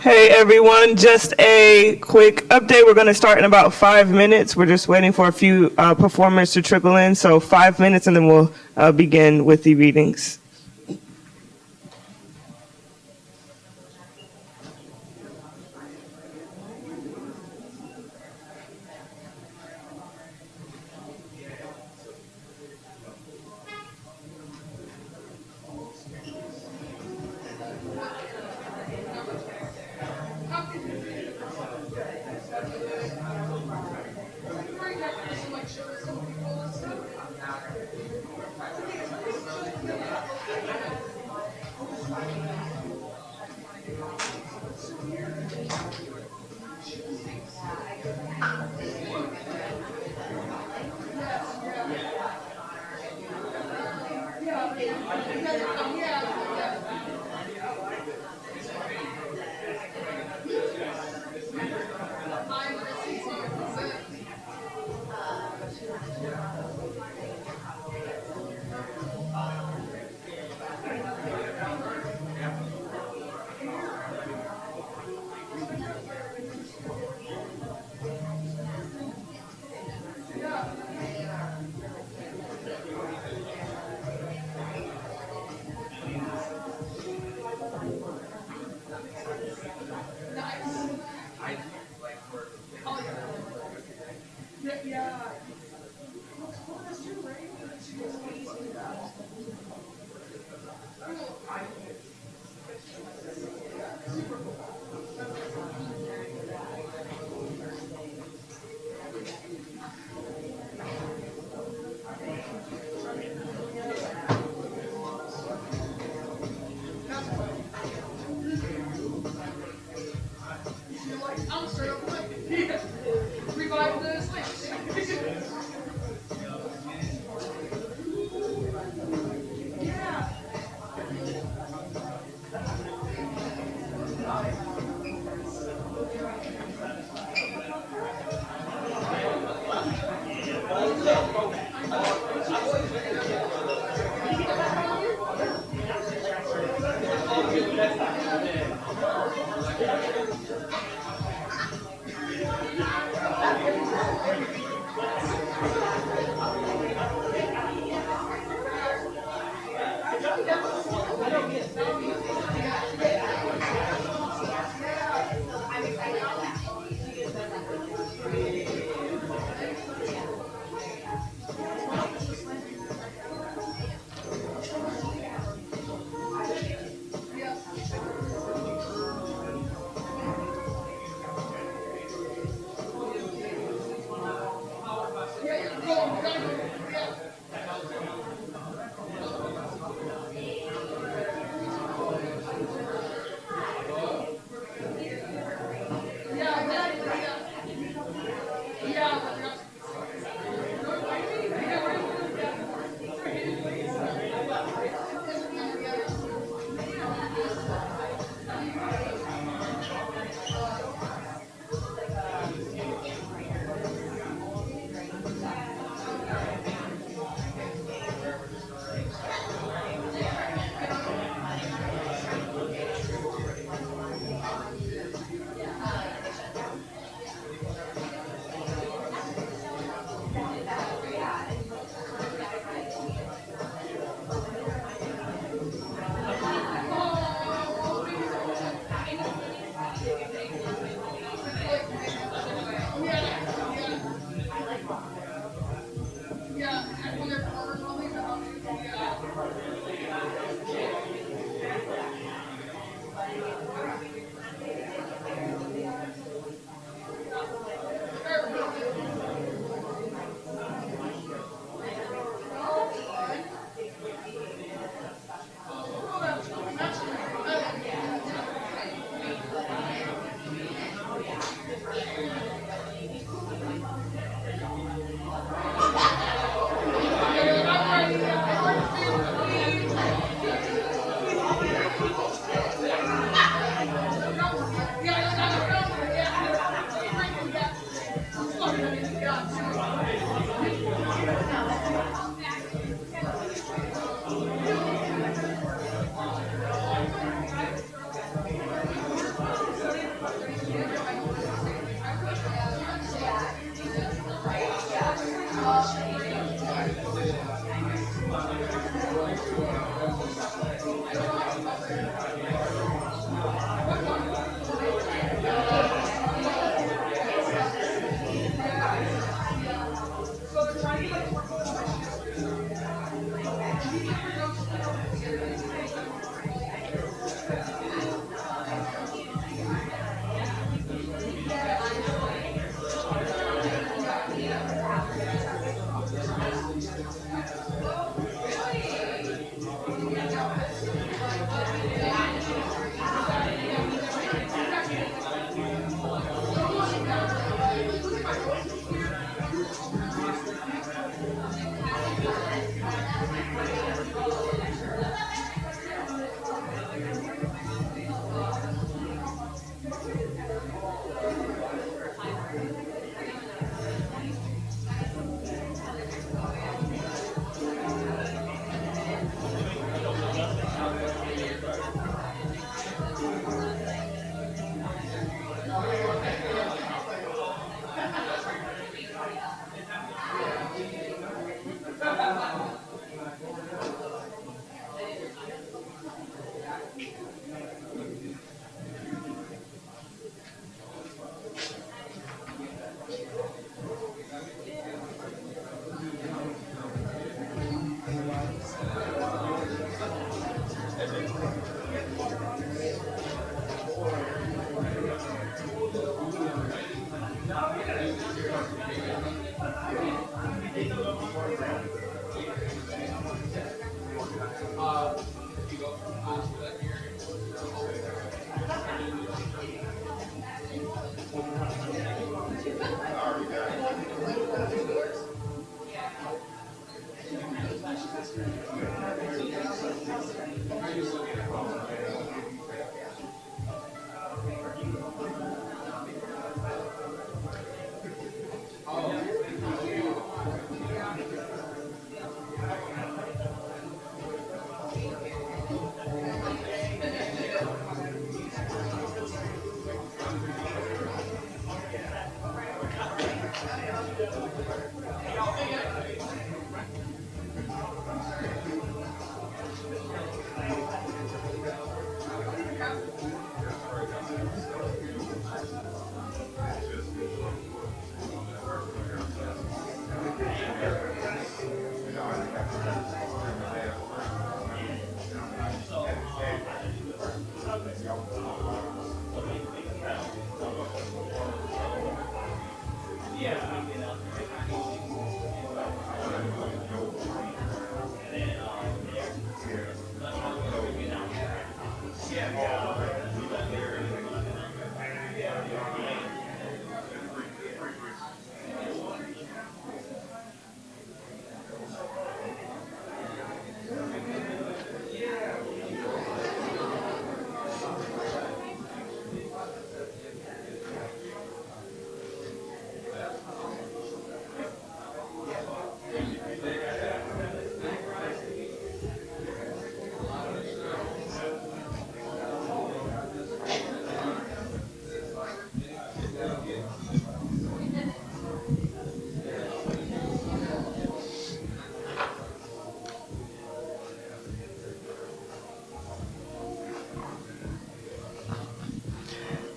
Hey everyone, just a quick update. We're going to start in about 5 minutes. We're just waiting for a few performers to trickle in. So 5 minutes and then we'll begin with the readings.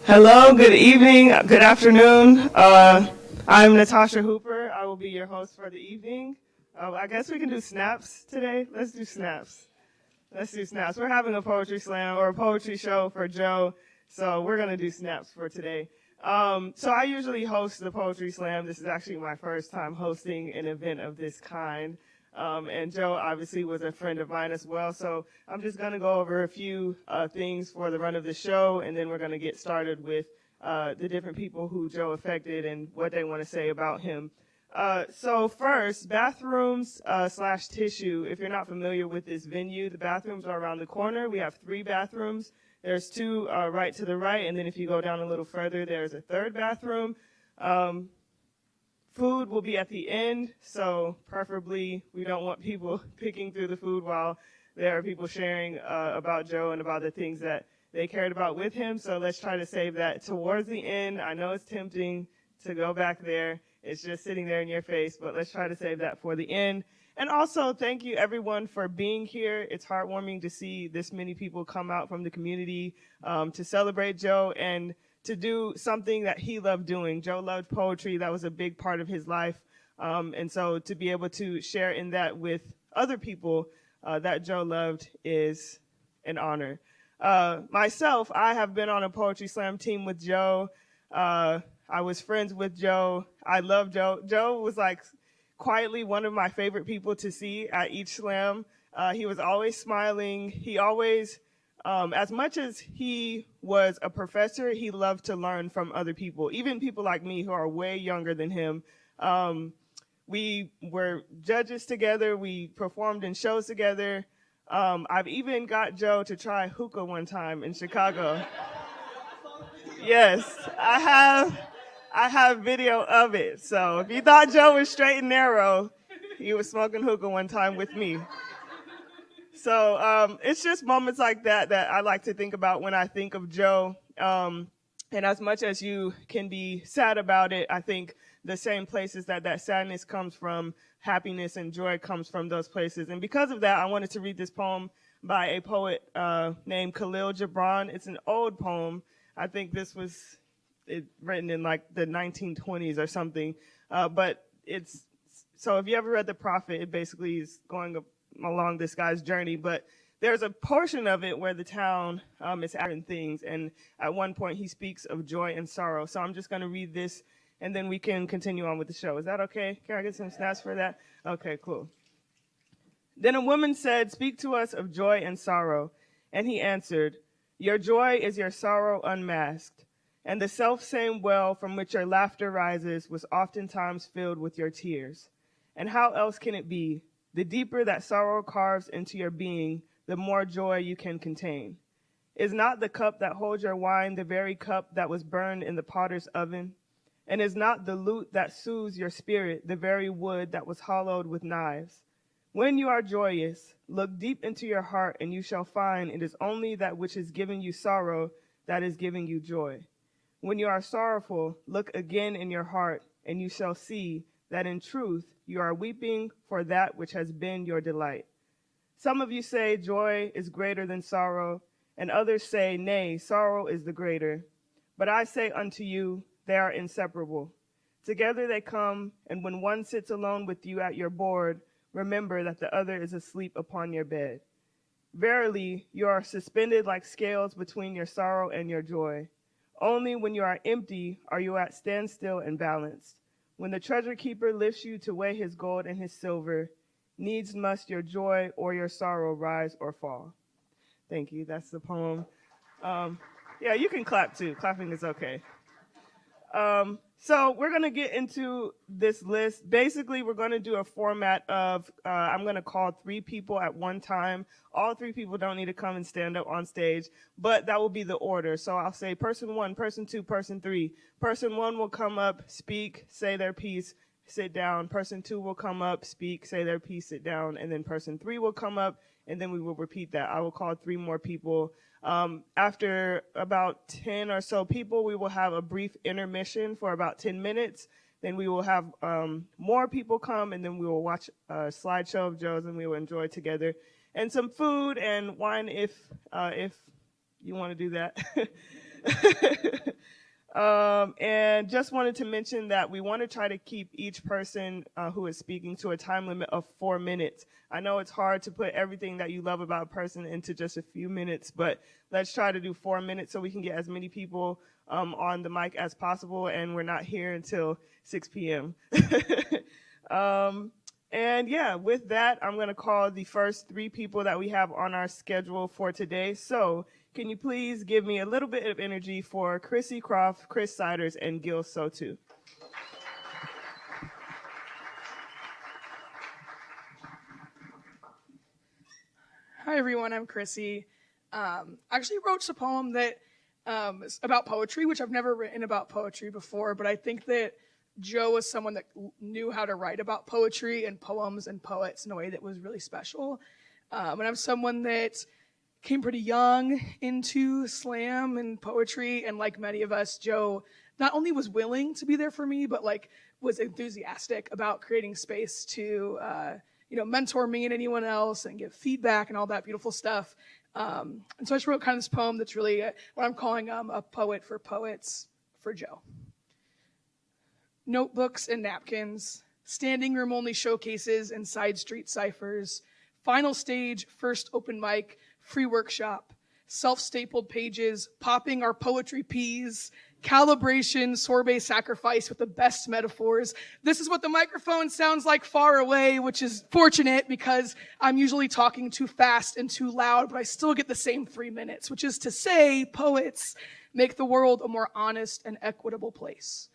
Hello, good evening, good afternoon. I'm Natasha Hooper. I will be your host for the evening. I guess we can do snaps today. Let's do snaps. We're having a poetry slam or a poetry show for Joe, so we're going to do snaps for today. So I usually host the poetry slam. This is actually my first time hosting an event of this kind. And Joe obviously was a friend of mine as well. So I'm just going to go over a few things for the run of the show, and then we're going to get started with the different people who Joe affected and what they want to say about him. So first, bathrooms / tissue. If you're not familiar with this venue, the bathrooms are around the corner. We have 3 bathrooms. There's 2 right to the right, and then if you go down a little further, there's a 3rd bathroom. Food will be at the end, so preferably we don't want people picking through the food while there are people sharing about Joe and about the things that they cared about with him. So let's try to save that towards the end. I know it's tempting to go back there. It's just sitting there in your face, but let's try to save that for the end. And also, thank you everyone for being here. It's heartwarming to see this many people come out from the community to celebrate Joe and to do something that he loved doing. Joe loved poetry. That was a big part of his life. And so to be able to share in that with other people that Joe loved is an honor. Myself, I have been on a poetry slam team with Joe. I was friends with Joe. I love Joe. Joe was like quietly one of my favorite people to see at each slam. He was always smiling. He always, as much as he was a professor, he loved to learn from other people, even people like me who are way younger than him. We were judges together. We performed in shows together. I've even got Joe to try hookah one time in Chicago. Yes, I have video of it. So if you thought Joe was straight and narrow, he was smoking hookah one time with me. So it's just moments like that that I like to think about when I think of Joe. And as much as you can be sad about it, I think the same places that sadness comes from, happiness and joy comes from those places. And because of that, I wanted to read this poem by a poet named Khalil Gibran. It's an old poem. I think this was written in like the 1920s or something. But so if you ever read The Prophet, it basically is going along this guy's journey. But there's a portion of it where the town is adding things. And at one point he speaks of joy and sorrow. So I'm just going to read this and then we can continue on with the show. Is that okay? Can I get some snaps for that? Okay, cool. Then a woman said, "Speak to us of joy and sorrow." And he answered, "Your joy is your sorrow unmasked, and the self-same well from which your laughter rises was oftentimes filled with your tears. And how else can it be? The deeper that sorrow carves into your being, the more joy you can contain. Is not the cup that holds your wine the very cup that was burned in the potter's oven? And is not the lute that soothes your spirit the very wood that was hollowed with knives? When you are joyous, look deep into your heart, and you shall find it is only that which is giving you sorrow that is giving you joy. When you are sorrowful, look again in your heart, and you shall see that in truth you are weeping for that which has been your delight. Some of you say joy is greater than sorrow, and others say, nay, sorrow is the greater. But I say unto you, they are inseparable. Together they come, and when one sits alone with you at your board, remember that the other is asleep upon your bed. Verily, you are suspended like scales between your sorrow and your joy. Only when you are empty are you at standstill and balanced. When the treasure keeper lifts you to weigh his gold and his silver, needs must your joy or your sorrow rise or fall." Thank you. That's the poem. Yeah, you can clap too. Clapping is okay. So we're going to get into this list. Basically, we're going to do a format of, I'm going to call 3 people at one time. All 3 people don't need to come and stand up on stage, but that will be the order. So I'll say person 1, person 2, person 3. Person 1 will come up, speak, say their piece, sit down. Person 2 will come up, speak, say their piece, sit down. And then person 3 will come up, and then we will repeat that. I will call 3 more people. After about 10 or so people, we will have a brief intermission for about 10 minutes. Then we will have more people come, and then we will watch a slideshow of Joe's, and we will enjoy together. And some food and wine if you want to do that. And just wanted to mention that we want to try to keep each person who is speaking to a time limit of 4 minutes. I know it's hard to put everything that you love about a person into just a few minutes, but let's try to do 4 minutes so we can get as many people on the mic as possible, and we're not here until 6 p.m. And yeah, with that, I'm going to call the first 3 people that we have on our schedule for today. So can you please give me a little bit of energy for Chrissy Croft, Chris Siders, and Gil Sotu? Hi, everyone. I'm Chrissy. I actually wrote a poem that is about poetry, which I've never written about poetry before, but I think that Joe was someone that knew how to write about poetry and poems and poets in a way that was really special. And I'm someone that came pretty young into slam and poetry, and like many of us, Joe not only was willing to be there for me, but like was enthusiastic about creating space to mentor me and anyone else and give feedback and all that beautiful stuff. And so I just wrote kind of this poem that's really what I'm calling a poet for poets for Joe. Notebooks and napkins, standing room only showcases and side street ciphers, final stage, first open mic, free workshop, self-stapled pages, popping our poetry peas, calibration, sorbet sacrifice with the best metaphors. This is what the microphone sounds like far away, which is fortunate because I'm usually talking too fast and too loud, but I still get the same 3 minutes, which is to say, poets make the world a more honest and equitable place.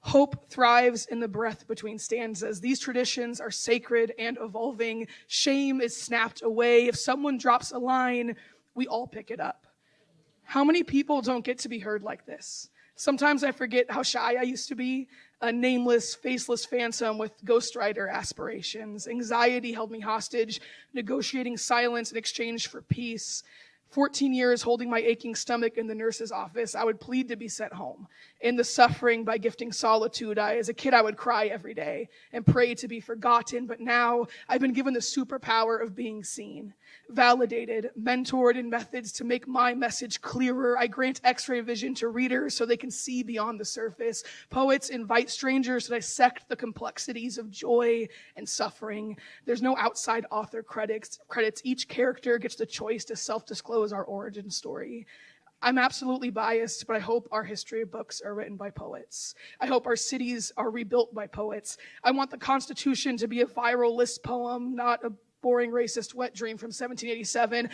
Hope thrives in the breath between stanzas. These traditions are sacred and evolving. Shame is snapped away. If someone drops a line, we all pick it up. How many people don't get to be heard like this? Sometimes I forget how shy I used to be, a nameless, faceless phantom with ghostwriter aspirations. Anxiety held me hostage, negotiating silence in exchange for peace. 14 years holding my aching stomach in the nurse's office, I would plead to be sent home. In the suffering by gifting solitude, as a kid, I would cry every day and pray to be forgotten. But now I've been given the superpower of being seen, validated, mentored in methods to make my message clearer. I grant x-ray vision to readers so they can see beyond the surface. Poets invite strangers to dissect the complexities of joy and suffering. There's no outside author credits. Each character gets the choice to self-disclose our origin story. I'm absolutely biased, but I hope our history books are written by poets. I hope our cities are rebuilt by poets. I want the Constitution to be a viral list poem, not a boring racist wet dream from 1787.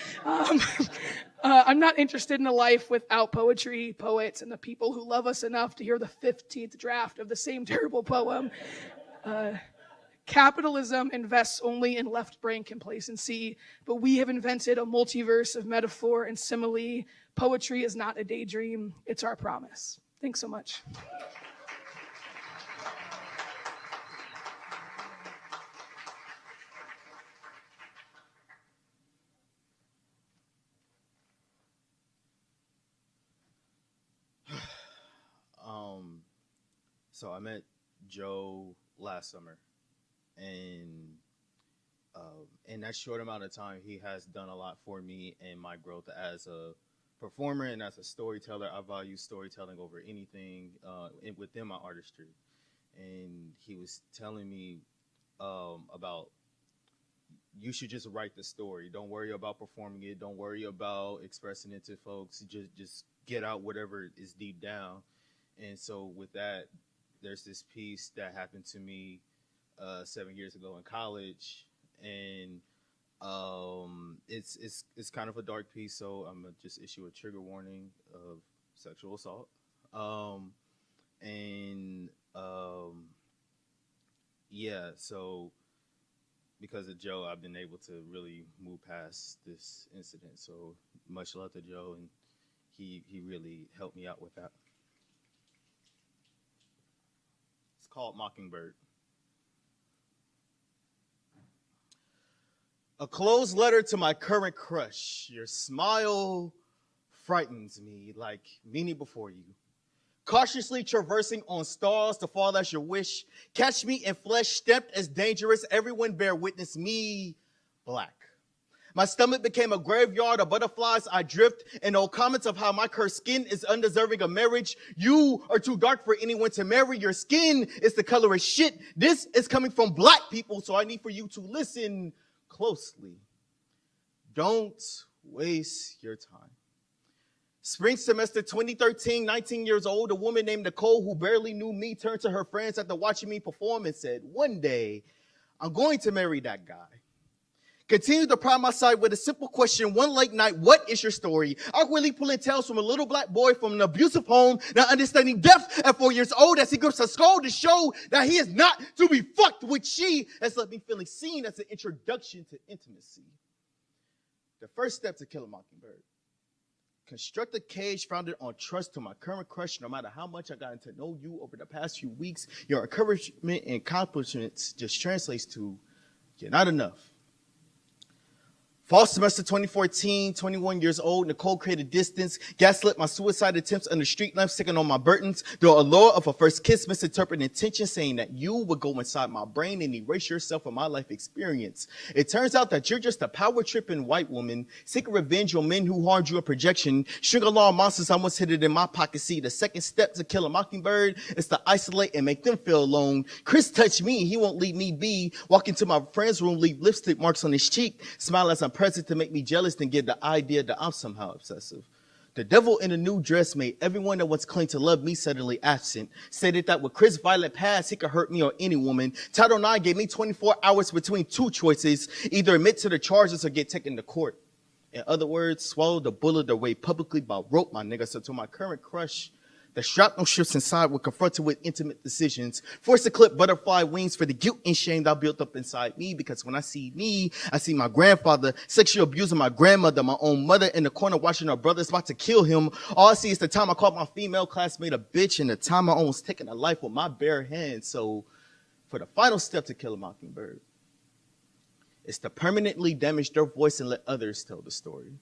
I'm not interested in a life without poetry, poets, and the people who love us enough to hear the 15th draft of the same terrible poem. Capitalism invests only in left-brain complacency, but we have invented a multiverse of metaphor and simile. Poetry is not a daydream, it's our promise. Thanks so much. So I met Joe last summer, and in that short amount of time, he has done a lot for me and my growth as a performer and as a storyteller. I value storytelling over anything within my artistry. And he was telling me about you should just write the story. Don't worry about performing it. Don't worry about expressing it to folks. Just get out whatever is deep down. And so with that, there's this piece that happened to me 7 years ago in college, and it's kind of a dark piece, so I'm gonna just issue a trigger warning of sexual assault. Yeah, so because of Joe, I've been able to really move past this incident. So much love to Joe, and he really helped me out with that. It's called Mockingbird. A closed letter to my current crush. Your smile frightens me like many before you. Cautiously traversing on stars to fall as your wish. Catch me in flesh stamped as dangerous. Everyone bear witness, me black. My stomach became a graveyard of butterflies. I drift and no comments of how my cursed skin is undeserving of marriage. You are too dark for anyone to marry. Your skin is the color of shit. This is coming from black people, so I need for you to listen closely. Don't waste your time. Spring semester 2013, 19 years old, a woman named Nicole who barely knew me turned to her friends after watching me perform and said, one day, I'm going to marry that guy. Continued to pride my side with a simple question one late night, what is your story? Awkwardly pulling tales from a little black boy from an abusive home, not understanding death at 4 years old as he grips a skull to show that he is not to be fucked with. She has left me feeling seen as an introduction to intimacy. The first step to kill a mockingbird. Construct a cage founded on trust to my current crush. No matter how much I gotten to know you over the past few weeks, your encouragement and accomplishments just translates to you're not enough. Fall semester 2014, 21 years old, Nicole created distance, gaslit my suicide attempts under street lamps, sticking on my Burtons, through a allure of a first kiss, misinterpreting intention, saying that you would go inside my brain and erase yourself from my life experience. It turns out that you're just a power-tripping white woman, seeking revenge on men who harmed you a projection, string-along monsters I once hid it in my pocket. See, the second step to kill a mockingbird is to isolate and make them feel alone. Chris touched me, he won't leave me be. Walk into my friend's room, leave lipstick marks on his cheek, smile as I'm present to make me jealous and give the idea that I'm somehow obsessive. The devil in a new dress made everyone that once claimed to love me suddenly absent. Stated that with Chris' violent past, he could hurt me or any woman. Title IX gave me 24 hours between two choices, either admit to the charges or get taken to court. In other words, swallow the bullet away publicly by rope, my nigga. So to my current crush, the shrapnel shifts inside when confronted with intimate decisions. Forced to clip butterfly wings for the guilt and shame that built up inside me. Because when I see me, I see my grandfather sexually abusing my grandmother, my own mother in the corner watching her brother about to kill him. All I see is the time I called my female classmate a bitch and the time I almost taken a life with my bare hands. So for the final step to kill a mockingbird, it's to permanently damage their voice and let others tell the story.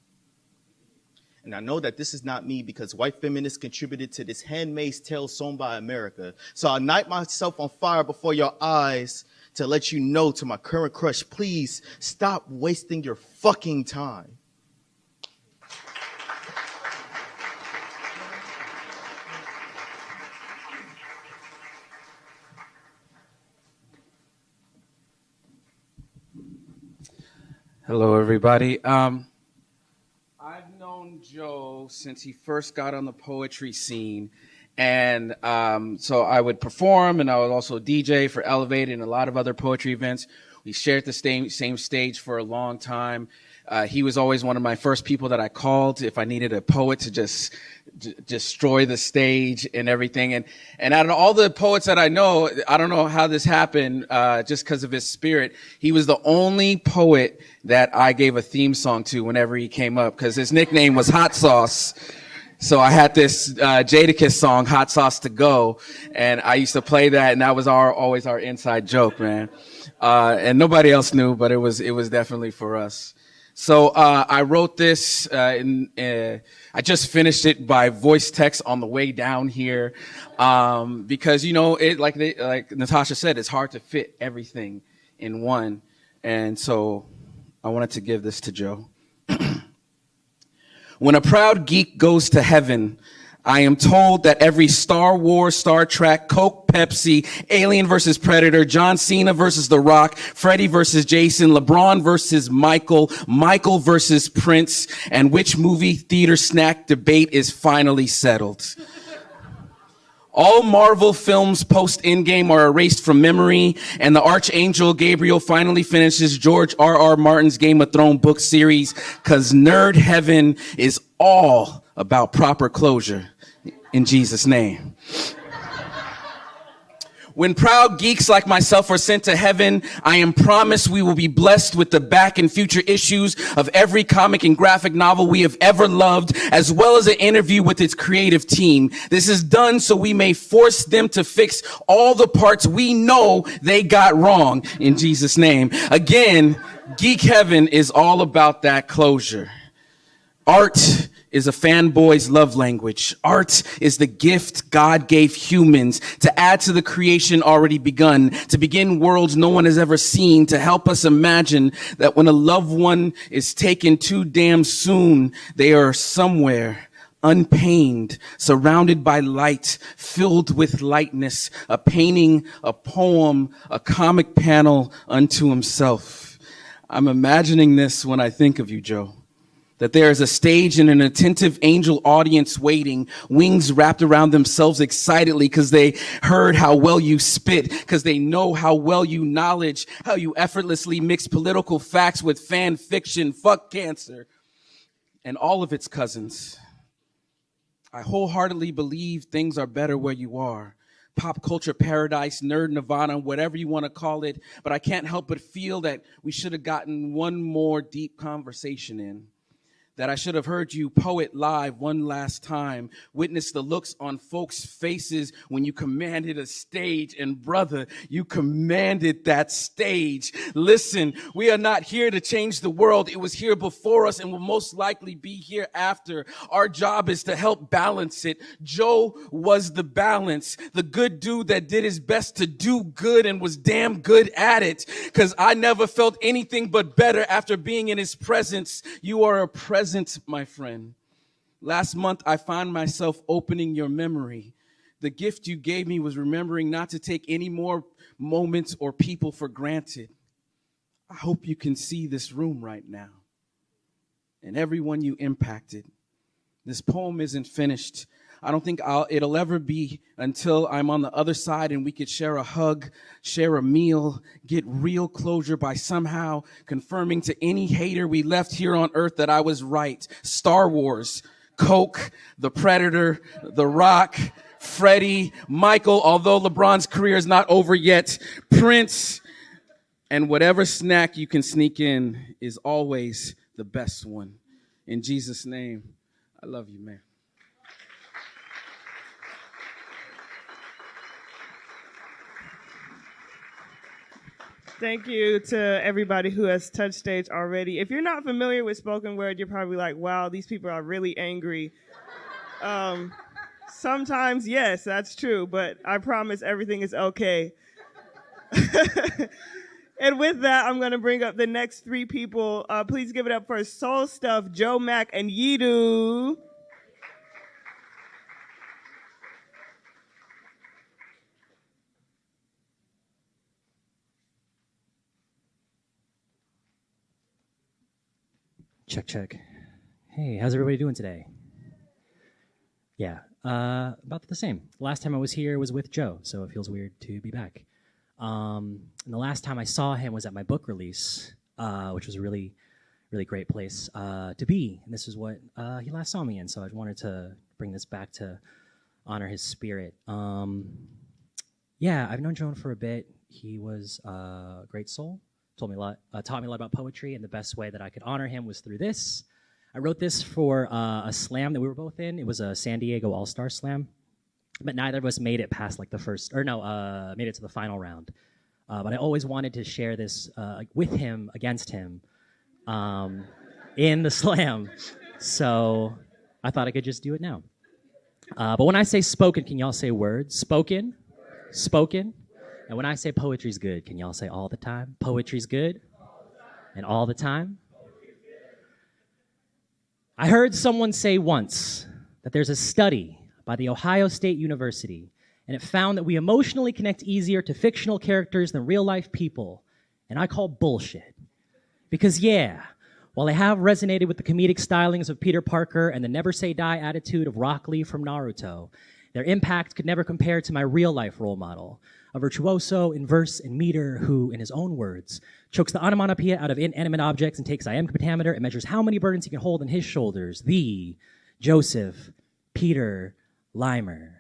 And I know that this is not me because white feminists contributed to this Handmaid's Tale song by America. So I ignite myself on fire before your eyes to let you know, to my current crush, please stop wasting your fucking time. Hello, everybody. I've known Joe Joe since he first got on the poetry scene. And so I would perform, and I would also DJ for Elevate and a lot of other poetry events. We shared the same stage for a long time. He was always one of my first people that I called if I needed a poet to just destroy the stage and everything. And out of all the poets that I know, I don't know how this happened, just because of his spirit. He was the only poet that I gave a theme song to whenever he came up, because his nickname was Hot Sauce. So I had this Jadakiss song, Hot Sauce to Go, and I used to play that, and that was always our inside joke, man. And nobody else knew, but it was definitely for us. So I wrote this, I just finished it by voice text on the way down here, because like Natasha said, it's hard to fit everything in one, and so I wanted to give this to Joe. When a proud geek goes to heaven, I am told that every Star Wars, Star Trek, Coke, Pepsi, Alien versus Predator, John Cena versus The Rock, Freddy versus Jason, LeBron versus Michael, Michael versus Prince, and which movie theater snack debate is finally settled. All Marvel films post-Endgame are erased from memory, and the Archangel Gabriel finally finishes George R.R. Martin's Game of Thrones book series, because nerd heaven is all about proper closure. In Jesus' name. When proud geeks like myself are sent to heaven, I am promised we will be blessed with the back and future issues of every comic and graphic novel we have ever loved, as well as an interview with its creative team. This is done so we may force them to fix all the parts we know they got wrong. In Jesus' name. Again, Geek Heaven is all about that closure. Art is a fanboy's love language. Art is the gift God gave humans to add to the creation already begun, to begin worlds no one has ever seen, to help us imagine that when a loved one is taken too damn soon, they are somewhere unpained, surrounded by light, filled with lightness, a painting, a poem, a comic panel unto himself. I'm imagining this when I think of you, Joe. That there is a stage and an attentive angel audience waiting, wings wrapped around themselves excitedly because they heard how well you spit, because they know how well you knowledge, how you effortlessly mix political facts with fan fiction, fuck cancer, and all of its cousins. I wholeheartedly believe things are better where you are. Pop culture paradise, nerd nirvana, whatever you want to call it, but I can't help but feel that we should have gotten one more deep conversation in. That I should have heard you poet live one last time, witness the looks on folks' faces when you commanded a stage, and brother, you commanded that stage. Listen, we are not here to change the world. It was here before us and will most likely be here after. Our job is to help balance it. Joe was the balance, the good dude that did his best to do good and was damn good at it. Cause I never felt anything but better after being in his presence. You are a presence, my friend. Last month, I found myself opening your memory. The gift you gave me was remembering not to take any more moments or people for granted. I hope you can see this room right now and everyone you impacted. This poem isn't finished. I don't think it'll ever be until I'm on the other side and we could share a hug, share a meal, get real closure by somehow confirming to any hater we left here on earth that I was right. Star Wars, Coke, The Predator, The Rock, Freddy, Michael, although LeBron's career is not over yet, Prince, and whatever snack you can sneak in is always the best one. In Jesus' name, I love you, man. Thank you to everybody who has touched stage already. If you're not familiar with spoken word, you're probably like, wow, these people are really angry. Sometimes, yes, that's true, but I promise everything is okay. And with that, I'm going to bring up the next three people. Please give it up for Soul Stuff, Joe Mack, and Yidu. Check, check. Hey, how's everybody doing today? Yeah, about the same. Last time I was here was with Joe, so it feels weird to be back. And the last time I saw him was at my book release, which was a really, really great place to be. And this is what he last saw me in, so I wanted to bring this back to honor his spirit. Yeah, I've known Joan for a bit. He was a great soul, told me a lot, taught me a lot about poetry, and the best way that I could honor him was through this. I wrote this for a slam that we were both in. It was a San Diego All-Star Slam, but neither of us made it past like the first, or no, made it to the final round. But I always wanted to share this with him, against him, in the slam. So I thought I could just do it now. But when I say spoken, can y'all say words? Spoken, spoken. And when I say poetry's good, can y'all say all the time? Poetry's good, and all the time. I heard someone say once that there's a study by the Ohio State University, and it found that we emotionally connect easier to fictional characters than real-life people, and I call bullshit. Because yeah, while they have resonated with the comedic stylings of Peter Parker and the never-say-die attitude of Rock Lee from Naruto, their impact could never compare to my real-life role model, a virtuoso in verse and meter who, in his own words, chokes the onomatopoeia out of inanimate objects and takes iambic pentameter and measures how many burdens he can hold on his shoulders. The Joseph Peter Limer.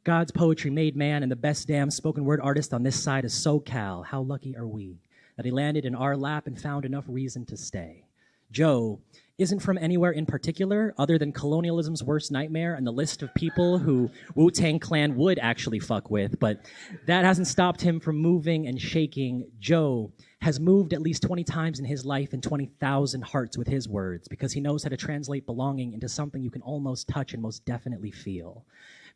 God's poetry made man and the best damn spoken word artist on this side of SoCal. How lucky are we that he landed in our lap and found enough reason to stay. Joe isn't from anywhere in particular other than colonialism's worst nightmare and the list of people who Wu-Tang Clan would actually fuck with, but that hasn't stopped him from moving and shaking. Joe has moved at least 20 times in his life and 20,000 hearts with his words because he knows how to translate belonging into something you can almost touch and most definitely feel.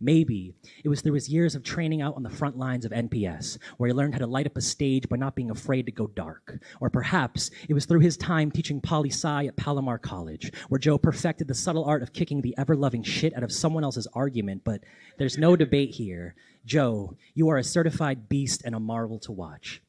Maybe it was through his years of training out on the front lines of NPS, where he learned how to light up a stage by not being afraid to go dark. Or perhaps it was through his time teaching poli-sci at Palomar College, where Joe perfected the subtle art of kicking the ever-loving shit out of someone else's argument, but there's no debate here. Joe, you are a certified beast and a marvel to watch.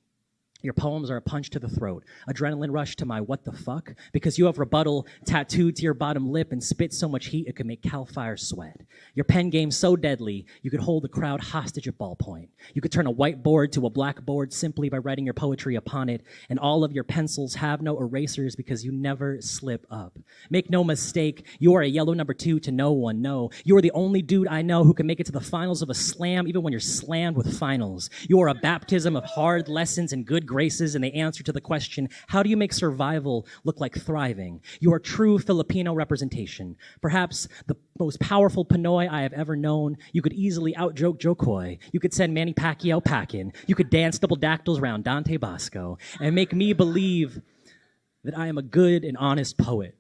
Your poems are a punch to the throat, adrenaline rush to my what the fuck, because you have rebuttal tattooed to your bottom lip and spit so much heat it could make Cal Fire sweat. Your pen game's so deadly, you could hold the crowd hostage at ballpoint. You could turn a whiteboard to a blackboard simply by writing your poetry upon it, and all of your pencils have no erasers because you never slip up. Make no mistake, you are a yellow number 2 to no one, no. You are the only dude I know who can make it to the finals of a slam even when you're slammed with finals. You are a baptism of hard lessons and good graces and the answer to the question, how do you make survival look like thriving? You are true Filipino representation. Perhaps the most powerful Pinoy I have ever known. You could easily out-joke Jokoy. You could send Manny Pacquiao packing. You could dance double dactyls around Dante Bosco and make me believe that I am a good and honest poet.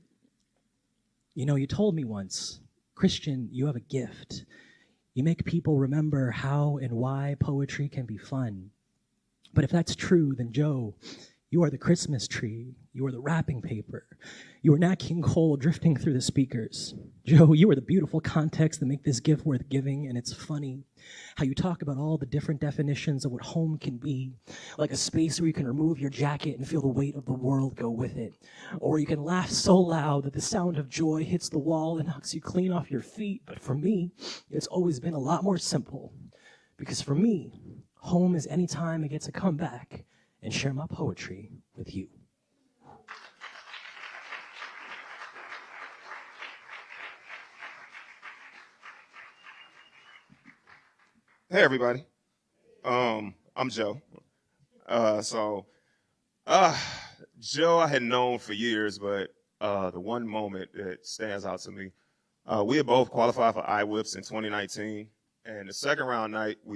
You know, you told me once, Christian, you have a gift. You make people remember how and why poetry can be fun. But if that's true, then Joe, you are the Christmas tree. You are the wrapping paper. You are Nat King Cole drifting through the speakers. Joe, you are the beautiful context that make this gift worth giving, and it's funny how you talk about all the different definitions of what home can be, like a space where you can remove your jacket and feel the weight of the world go with it, or you can laugh so loud that the sound of joy hits the wall and knocks you clean off your feet. But for me, it's always been a lot more simple, because for me, home is any time I get to come back and share my poetry with you. Hey everybody, I'm Joe. Joe I had known for years, but the one moment that stands out to me, we had both qualified for iWhips in 2019, and the second round night we